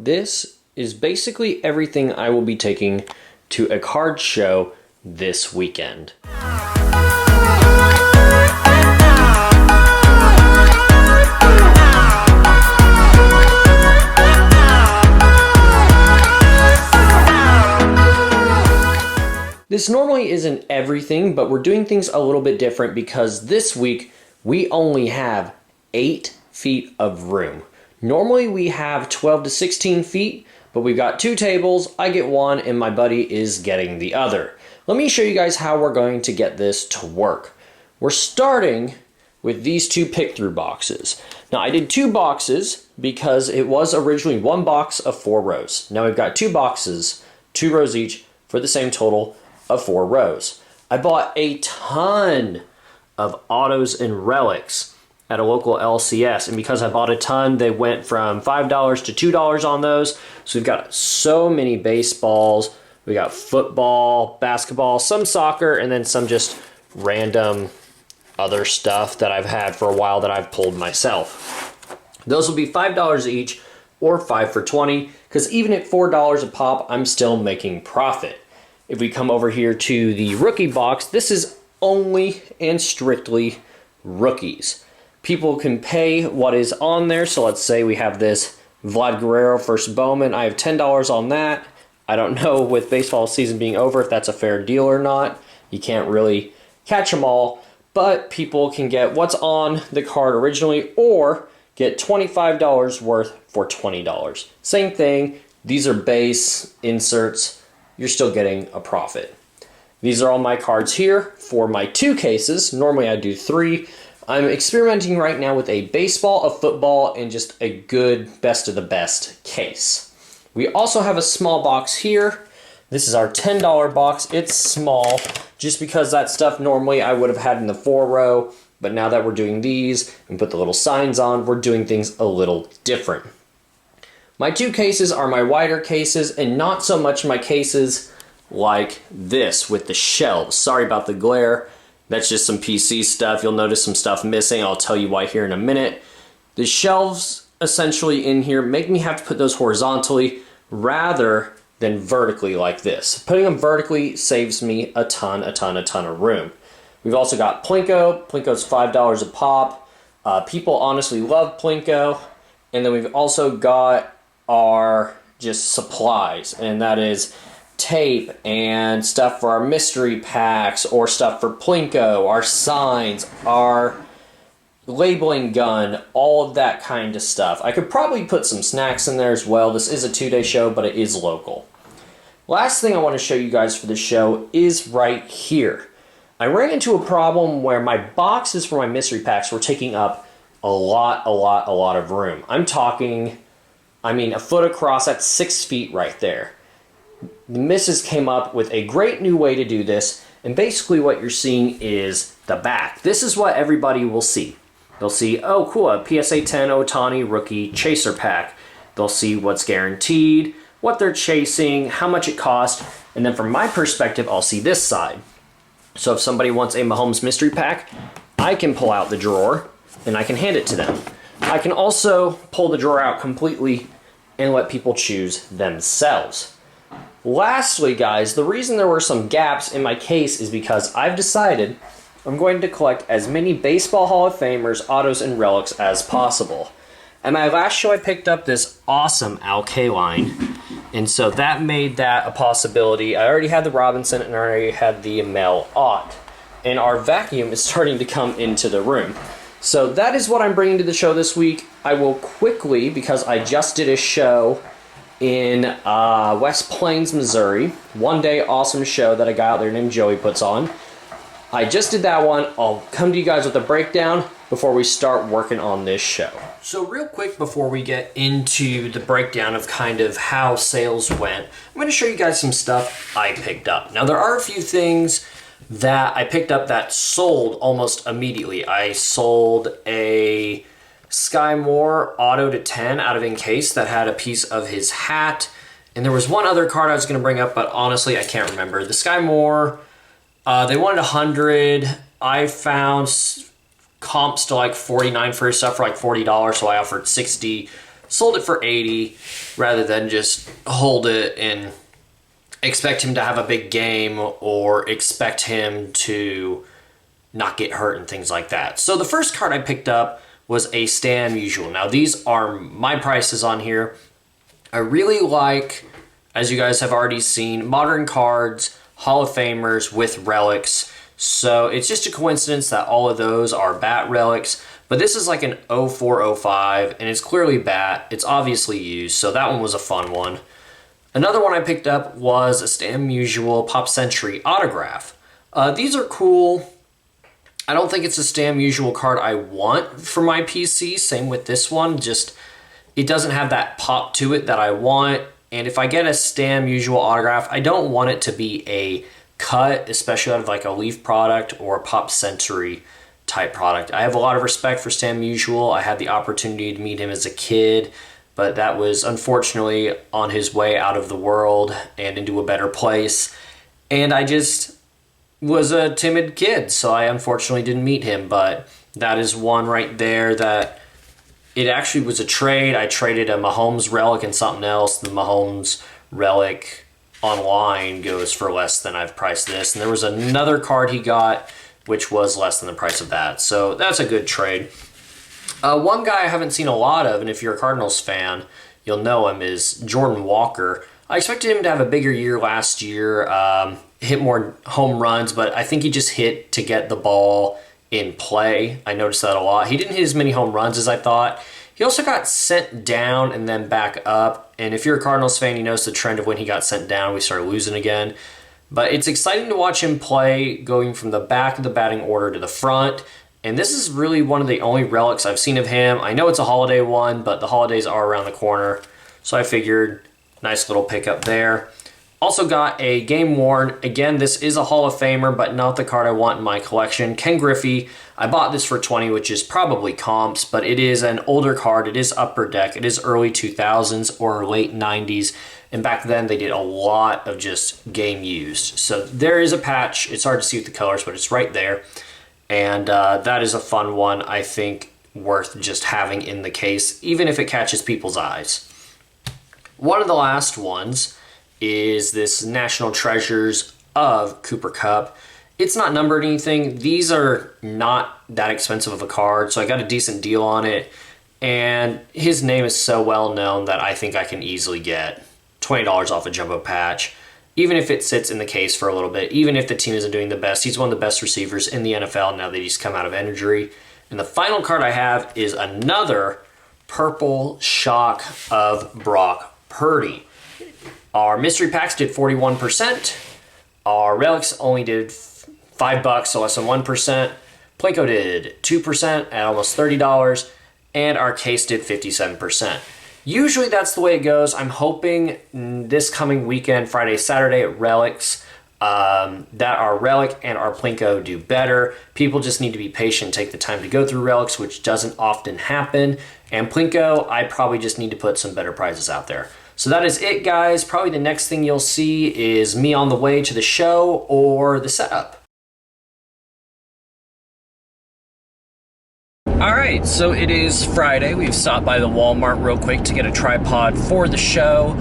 This is basically everything I will be taking to a card show this weekend. This normally isn't everything, but we're doing things a little bit different because this week we only have 8 feet of room. Normally we have 12 to 16 feet, but we've got 2 tables, I get one, and my buddy is getting the other. Let me show you guys how we're going to get this to work. We're starting with these 2 pick-through boxes. Now I did 2 boxes because it was originally 1 box of 4 rows. Now we've got 2 boxes, 2 rows each, for the same total of 4 rows. I bought a ton of autos and relics at a local LCS, and because I bought a ton, they went from $5 to $2 on those. So we've got so many baseballs, we got football, basketball, some soccer, and then some just random other stuff that I've had for a while that I've pulled myself. Those will be $5 each or 5 for 20, because even at $4 a pop, I'm still making profit. If we come over here to the rookie box, this is only and strictly rookies. People can pay what is on there. So let's say we have this Vlad Guerrero first Bowman. I have $10 on that. I don't know with baseball season being over if that's a fair deal or not. You can't really catch them all, but people can get what's on the card originally or get $25 worth for $20. Same thing. These are base inserts. You're still getting a profit. These are all my cards here for my 2 cases. Normally I do 3. I'm experimenting right now with a baseball, a football, and just a good best of the best case. We also have a small box here. This is our $10 box. It's small just because that stuff normally I would have had in the 4 row, but now that we're doing these and put the little signs on, we're doing things a little different. My 2 cases are my wider cases, and not so much my cases like this with the shelves. Sorry about the glare. That's just some PC stuff. You'll notice some stuff missing. I'll tell you why here in a minute. The shelves essentially in here make me have to put those horizontally rather than vertically like this. Putting them vertically saves me a ton of room. We've also got Plinko. Plinko's $5 a pop. People honestly love Plinko. And then we've also got our just supplies, and that is tape and stuff for our mystery packs or stuff for Plinko, our signs, our labeling gun, all of that kind of stuff. I could probably put some snacks in there as well. This is a 2-day show, but it is local. Last thing I want to show you guys for the show is right here. I ran into a problem where my boxes for my mystery packs were taking up a lot of room. I'm talking, a foot across, that's 6 feet right there. The missus came up with a great new way to do this, and basically what you're seeing is the back. This is what everybody will see. They'll see, oh cool, a PSA 10 Ohtani rookie chaser pack. They'll see what's guaranteed, what they're chasing, how much it cost, and then from my perspective, I'll see this side. So if somebody wants a Mahomes mystery pack, I can pull out the drawer and I can hand it to them. I can also pull the drawer out completely and let people choose themselves. Lastly, guys, the reason there were some gaps in my case is because I've decided I'm going to collect as many Baseball Hall of Famers, autos, and relics as possible. At my last show, I picked up this awesome Al Kaline, and so that made that a possibility. I already had the Robinson and I already had the Mel Ott, and our vacuum is starting to come into the room. So that is what I'm bringing to the show this week. I will quickly, because I just did a show in West Plains, Missouri. 1-day awesome show that a guy out there named Joey puts on. I just did that one. I'll come to you guys with a breakdown before we start working on this show. So real quick before we get into the breakdown of kind of how sales went, I'm going to show you guys some stuff I picked up. Now there are a few things that I picked up that sold almost immediately. I sold a Sky Moore auto to 10 out of Encase that had a piece of his hat. And there was one other card I was going to bring up, but honestly, I can't remember. The Sky Moore, they wanted 100. I found comps to like 49 for his stuff for like $40, so I offered 60. sold it for 80 rather than just hold it and expect him to have a big game or expect him to not get hurt and things like that. So the first card I picked up was a Stan Musial. Now these are my prices on here. I really like, as you guys have already seen, modern cards, Hall of Famers with relics. So it's just a coincidence that all of those are bat relics. But this is like an 0405 and it's clearly bat. It's obviously used, so that one was a fun one. Another one I picked up was a Stan Musial Pop Century autograph. These are cool. I don't think it's a Stan Musial card I want for my PC. Same with this one. Just, it doesn't have that pop to it that I want. And if I get a Stan Musial autograph, I don't want it to be a cut, especially out of like a Leaf product or a Pop Century type product. I have a lot of respect for Stan Musial. I had the opportunity to meet him as a kid, but that was unfortunately on his way out of the world and into a better place. And I just was a timid kid, so I unfortunately didn't meet him, but that is one right there that it actually was a trade. I traded a Mahomes relic and something else. The Mahomes relic online goes for less than I've priced this. And there was another card he got, which was less than the price of that. So that's a good trade. One guy I haven't seen a lot of, and if you're a Cardinals fan, you'll know him, is Jordan Walker. I expected him to have a bigger year last year, hit more home runs, but I think he just hit to get the ball in play. I noticed that a lot. He didn't hit as many home runs as I thought. He also got sent down and then back up, and if you're a Cardinals fan, you notice the trend of when he got sent down, we started losing again. But it's exciting to watch him play, going from the back of the batting order to the front. And this is really one of the only relics I've seen of him. I know it's a holiday one, but the holidays are around the corner. So I figured, nice little pickup there. Also got a game worn. Again, this is a Hall of Famer, but not the card I want in my collection. Ken Griffey. I bought this for 20, which is probably comps, but it is an older card. It is Upper Deck. It is early 2000s or late 90s. And back then they did a lot of just game used. So there is a patch. It's hard to see with the colors, but it's right there. And that is a fun one, I think, worth just having in the case, even if it catches people's eyes. One of the last ones is this National Treasures of Cooper Kupp. It's not numbered anything. These are not that expensive of a card, so I got a decent deal on it. And his name is so well known that I think I can easily get $20 off a jumbo patch, even if it sits in the case for a little bit, even if the team isn't doing the best. He's one of the best receivers in the NFL now that he's come out of injury. And the final card I have is another purple shock of Brock Purdy. Our mystery packs did 41%. Our relics only did $5, so less than 1%. Plinko did 2% at almost $30. And our case did 57%. Usually that's the way it goes. I'm hoping this coming weekend, Friday, Saturday at Relics, that our Relic and our Plinko do better. People just need to be patient, take the time to go through Relics, which doesn't often happen. And Plinko, I probably just need to put some better prizes out there. So that is it, guys. Probably the next thing you'll see is me on the way to the show or the setup. Alright, so it is Friday. We've stopped by the Walmart real quick to get a tripod for the show.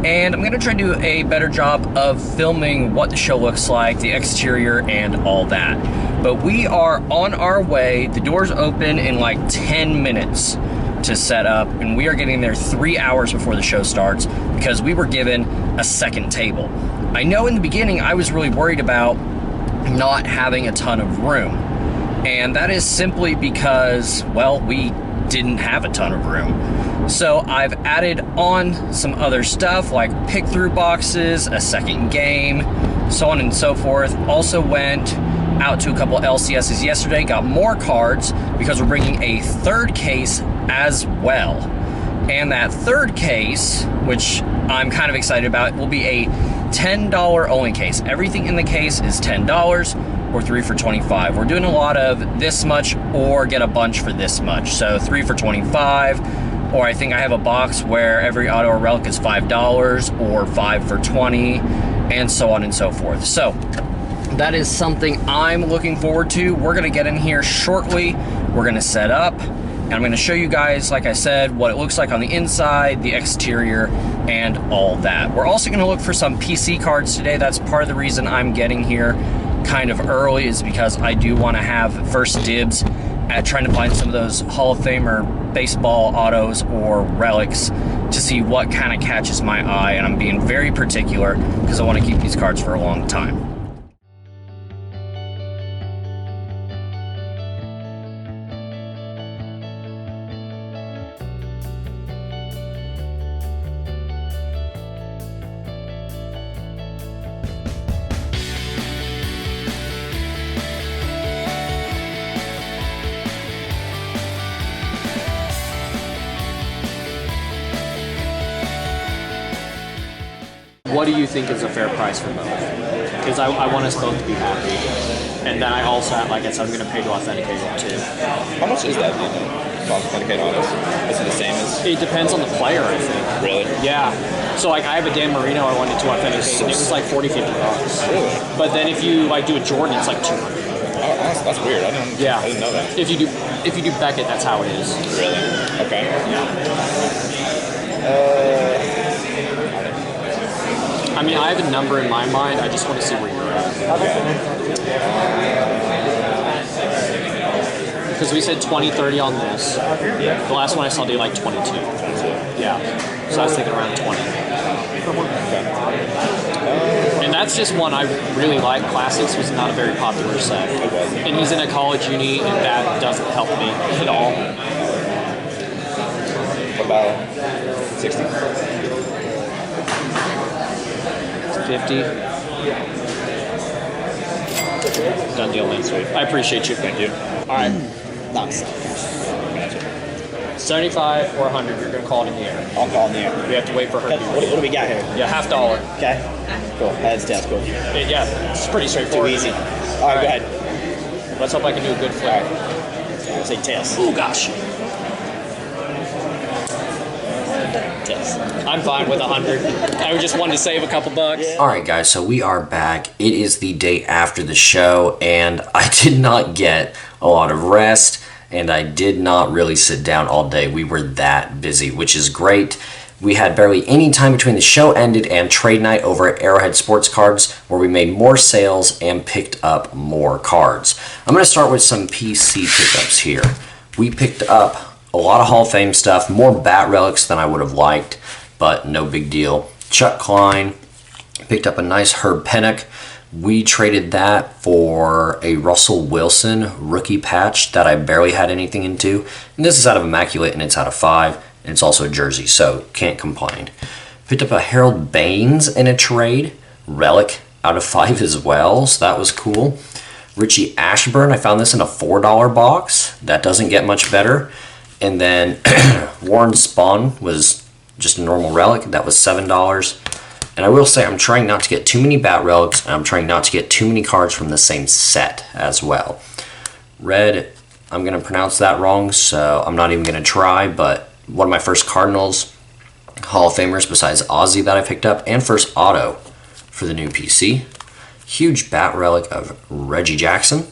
And I'm going to try to do a better job of filming what the show looks like, the exterior, and all that. But we are on our way. The doors open in like 10 minutes to set up, and we are getting there 3 hours before the show starts because we were given a second table. I know in the beginning I was really worried about not having a ton of room. And that is simply because, well, we didn't have a ton of room. So I've added on some other stuff like pick-through boxes, a second game, so on and so forth. Also went out to a couple LCSs yesterday, got more cards because we're bringing a third case as well. And that third case, which I'm kind of excited about, will be a $10 only case. Everything in the case is $10. Or 3 for $25. We're doing a lot of this much or get a bunch for this much. So 3 for $25, or I think I have a box where every auto or relic is $5 or 5 for $20, and so on and so forth. So that is something I'm looking forward to. We're gonna get in here shortly. We're gonna set up, And I'm going to show you guys, like I said, what it looks like on the inside, the exterior, and all that. We're also going to look for some PC cards today. That's part of the reason I'm getting here kind of early, is because I do want to have first dibs at trying to find some of those Hall of Famer baseball autos or relics to see what kind of catches my eye. And I'm being very particular because I want to keep these cards for a long time. What do you think is a fair price for both? Because I want us both to be happy. And then I also, like I said, I'm going to pay to authenticate it too. How much is that, do you know, to authenticate autos? Is it the same as? It depends on the player, I think. Really? Yeah. So like I have a Dan Marino I wanted to authenticate, and it was like $40, $50. Really? But then if you like do a Jordan, it's like $200. Oh, that's weird. I didn't know that. If you do Beckett, that's how it is. Really? Okay. I mean, I have a number in my mind. I just want to see where you're at. Because we said 20, 30 on this. The last one I saw did like 22. Yeah. So I was thinking around 20. And that's just one I really like. Classics was not a very popular set. And he's in a college uni, and that doesn't help me at all. About 60. 50. Done deal, man. Sweet. I appreciate you. Thank you. All right. Nice. 75 or 100, you're going to call it in the air. I'll call in the air. We have to wait for her. What do we got here? Yeah, $50. Okay. Cool. Heads, tails, cool. Yeah, it's pretty straightforward. Too easy. All right, go ahead. Let's hope I can do a good flip. I'll say tails. Oh, gosh. Tails. I'm fine with 100. I just wanted to save a couple bucks. All right, guys, so we are back. It is the day after the show, and I did not get a lot of rest, and I did not really sit down all day. We were that busy, which is great. We had barely any time between the show ended and trade night over at Arrowhead Sports Cards, where we made more sales and picked up more cards. I'm going to start with some PC pickups here. We picked up a lot of Hall of Fame stuff, more bat relics than I would have liked, but no big deal. Chuck Klein, picked up a nice Herb Pennock. We traded that for a Russell Wilson rookie patch that I barely had anything into. And this is out of Immaculate, and it's out of 5, and it's also a jersey, so can't complain. Picked up a Harold Baines in a trade, relic out of 5 as well, so that was cool. Richie Ashburn, I found this in a $4 box. That doesn't get much better. And then Warren Spahn was just a normal relic. That was $7. And I will say I'm trying not to get too many bat relics, and I'm trying not to get too many cards from the same set as well. Red, I'm going to pronounce that wrong, so I'm not even going to try, but one of my first Cardinals Hall of Famers besides Ozzie that I picked up, and first auto for the new PC. Huge bat relic of Reggie Jackson.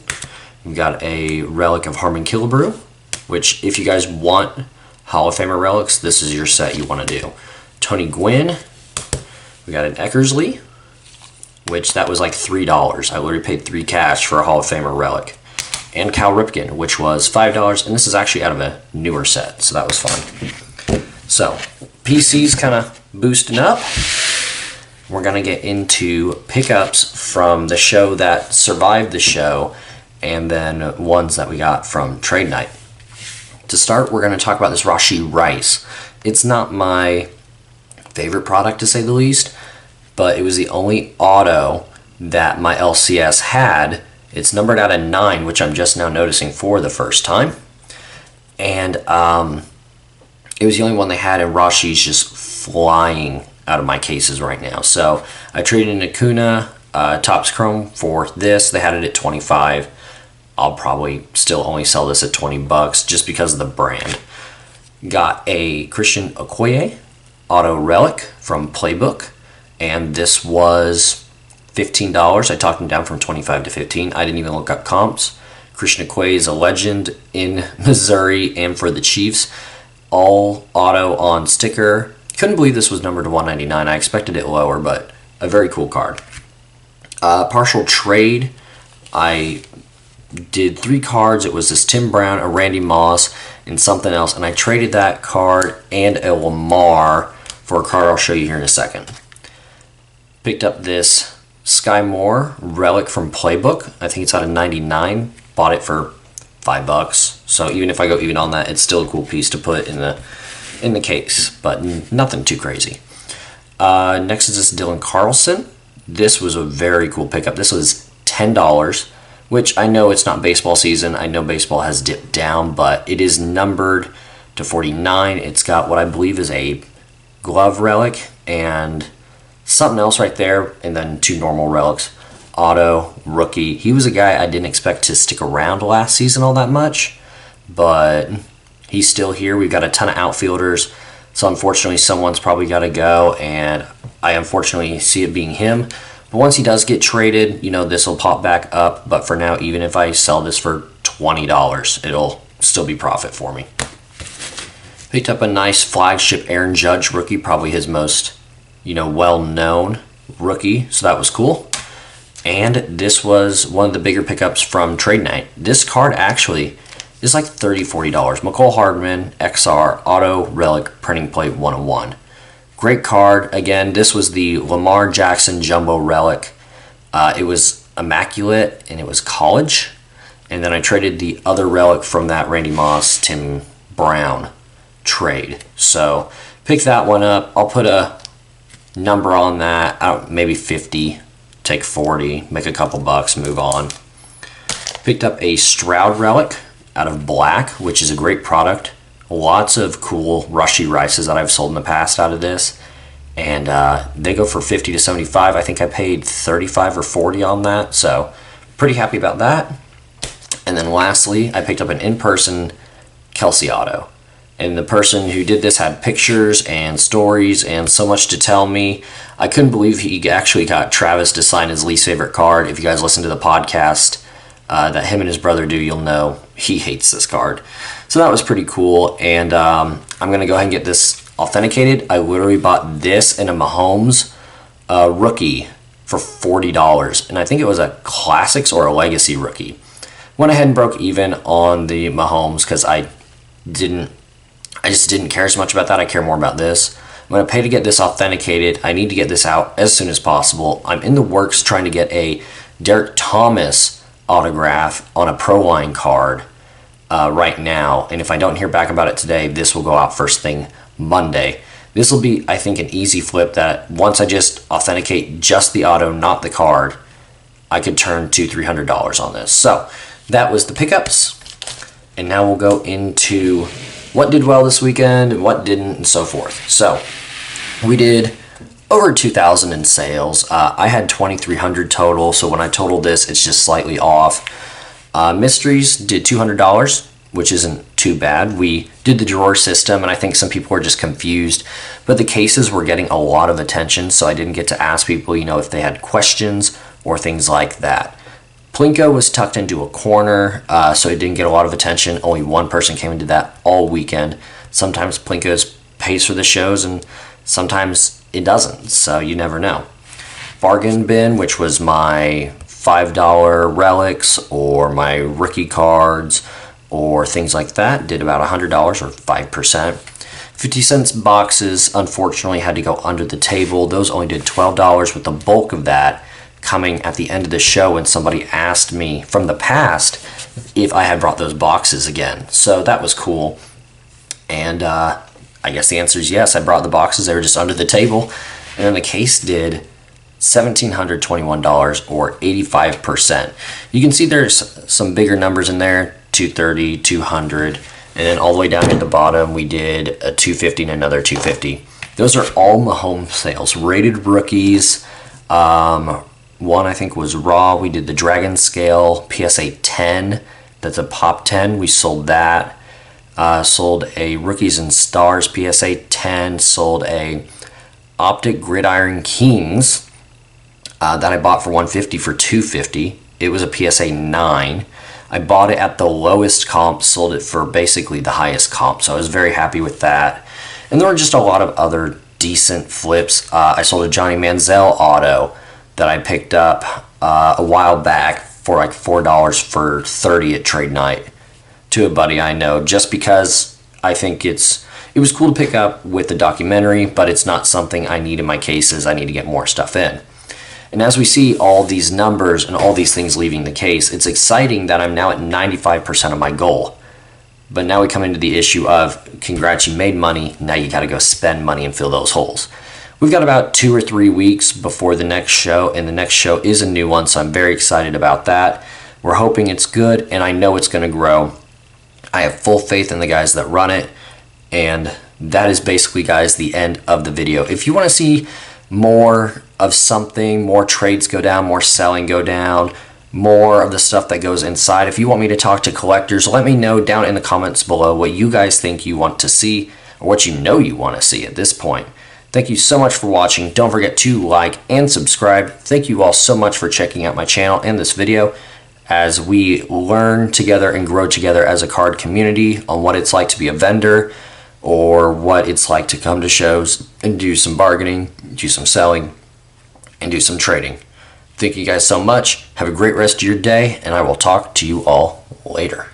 We've got a relic of Harmon Killebrew, which if you guys want Hall of Famer relics, this is your set you want to do. Tony Gwynn. We got an Eckersley, which that was like $3. I literally paid $3 cash for a Hall of Famer relic. And Cal Ripken, which was $5, and this is actually out of a newer set, so that was fun. So, PC's kind of boosting up. We're going to get into pickups from the show that survived the show, and then ones that we got from trade night. To start, we're going to talk about this Rashee Rice. It's not my favorite product, to say the least, but it was the only auto that my LCS had. It's numbered out of 9, which I'm just now noticing for the first time. And it was the only one they had, and Rashee's just flying out of my cases right now. So I traded in Acuna, Topps Chrome for this. They had it at 25. I'll probably still only sell this at 20 bucks just because of the brand. Got a Christian Okoye auto relic from Playbook, and this was $15. I talked him down from 25 to 15. I didn't even look up comps. Christian McQuay is a legend in Missouri and for the Chiefs. All auto on sticker. Couldn't believe this was numbered to 199. I expected it lower, but a very cool card. Partial trade. I did 3 cards. It was this Tim Brown, a Randy Moss, and something else. And I traded that card and a Lamar for a card I'll show you here in a second. Picked up this Sky Moore relic from Playbook. I think it's out of 99. Bought it for $5. So even if I go even on that, it's still a cool piece to put in the case, but nothing too crazy. Next is this Dylan Carlson. This was a very cool pickup. This was $10, which I know it's not baseball season. I know baseball has dipped down, but it is numbered to 49. It's got what I believe is a glove relic and something else right there, and then 2 normal relics. Auto, rookie. He was a guy I didn't expect to stick around last season all that much, but he's still here. We've got a ton of outfielders, so unfortunately someone's probably got to go, and I unfortunately see it being him. But once he does get traded, this will pop back up, but for now, even if I sell this for $20, it'll still be profit for me. Picked up a nice flagship Aaron Judge rookie, probably his most, well-known rookie, so that was cool. And this was one of the bigger pickups from Trade Night. This card actually is like $30, $40. McCole Hardman, XR, Auto Relic Printing Plate 101. Great card. Again, this was the Lamar Jackson Jumbo Relic. It was immaculate, and it was college. And then I traded the other relic from that Randy Moss, Tim Brown trade. So pick that one up. I'll put a number on that, maybe 50. Take 40, make a couple bucks, move on. Picked up a Stroud relic out of black, which is a great product. Lots of cool Rushy Rices that I've sold in the past out of this. And they go for 50 to 75. I think I paid 35 or 40 on that, so pretty happy about that. And then lastly, I picked up an in-person Kelsey auto. And the person who did this had pictures and stories and so much to tell me. I couldn't believe he actually got Travis to sign his least favorite card. If you guys listen to the podcast that him and his brother do, you'll know he hates this card. So that was pretty cool. And I'm going to go ahead and get this authenticated. I literally bought this in a Mahomes rookie for $40. And I think it was a Classics or a Legacy rookie. Went ahead and broke even on the Mahomes because I just didn't care as much about that. I care more about this. I'm going to pay to get this authenticated. I need to get this out as soon as possible. I'm in the works trying to get a Derek Thomas autograph on a Pro Line card right now. And if I don't hear back about it today, this will go out first thing Monday. This will be, I think, an easy flip that once I just authenticate just the auto, not the card, I could turn $200-$300 on this. So that was the pickups. And now we'll go into what did well this weekend and what didn't and so forth. So we did over 2,000 in sales. I had 2,300 total, so when I totaled this, it's just slightly off. Mysteries did $200, which isn't too bad. We did the drawer system, and I think some people were just confused, but the cases were getting a lot of attention, so I didn't get to ask people, if they had questions or things like that. Plinko was tucked into a corner, so it didn't get a lot of attention. Only one person came into that all weekend. Sometimes Plinko pays for the shows, and sometimes it doesn't, so you never know. Bargain bin, which was my $5 relics or my rookie cards or things like that, did about $100 or 5%. 50 cents boxes, unfortunately, had to go under the table. Those only did $12, with the bulk of that coming at the end of the show when somebody asked me from the past if I had brought those boxes again. So that was cool. And I guess the answer is yes. I brought the boxes. They were just under the table. And then the case did $1,721 or 85%. You can see there's some bigger numbers in there, 230, 200, and then all the way down at the bottom we did a 250 and another 250. Those are all Mahomes sales. Rated rookies. One I think was raw. We did the Dragon Scale PSA 10. That's a Pop 10. We sold that. Sold a Rookies and Stars PSA 10. Sold a Optic Gridiron Kings that I bought for $150 for $250. It was a PSA 9. I bought it at the lowest comp, sold it for basically the highest comp, so I was very happy with that. And there were just a lot of other decent flips. I sold a Johnny Manziel auto that I picked up a while back for like $4 for 30 at trade night to a buddy I know, just because I think it was cool to pick up with the documentary, but it's not something I need in my cases. I need to get more stuff in. And as we see all these numbers and all these things leaving the case, it's exciting that I'm now at 95% of my goal. But now we come into the issue of, congrats, you made money, now you got to go spend money and fill those holes. We've got about 2 or 3 weeks before the next show, and the next show is a new one, so I'm very excited about that. We're hoping it's good, and I know it's going to grow. I have full faith in the guys that run it, and that is basically, guys, the end of the video. If you want to see more of something, more trades go down, more selling go down, more of the stuff that goes inside, if you want me to talk to collectors, let me know down in the comments below what you guys think you want to see, or what you know you want to see at this point. Thank you so much for watching. Don't forget to like and subscribe. Thank you all so much for checking out my channel and this video as we learn together and grow together as a card community on what it's like to be a vendor, or what it's like to come to shows and do some bargaining, do some selling, and do some trading. Thank you guys so much. Have a great rest of your day, and I will talk to you all later.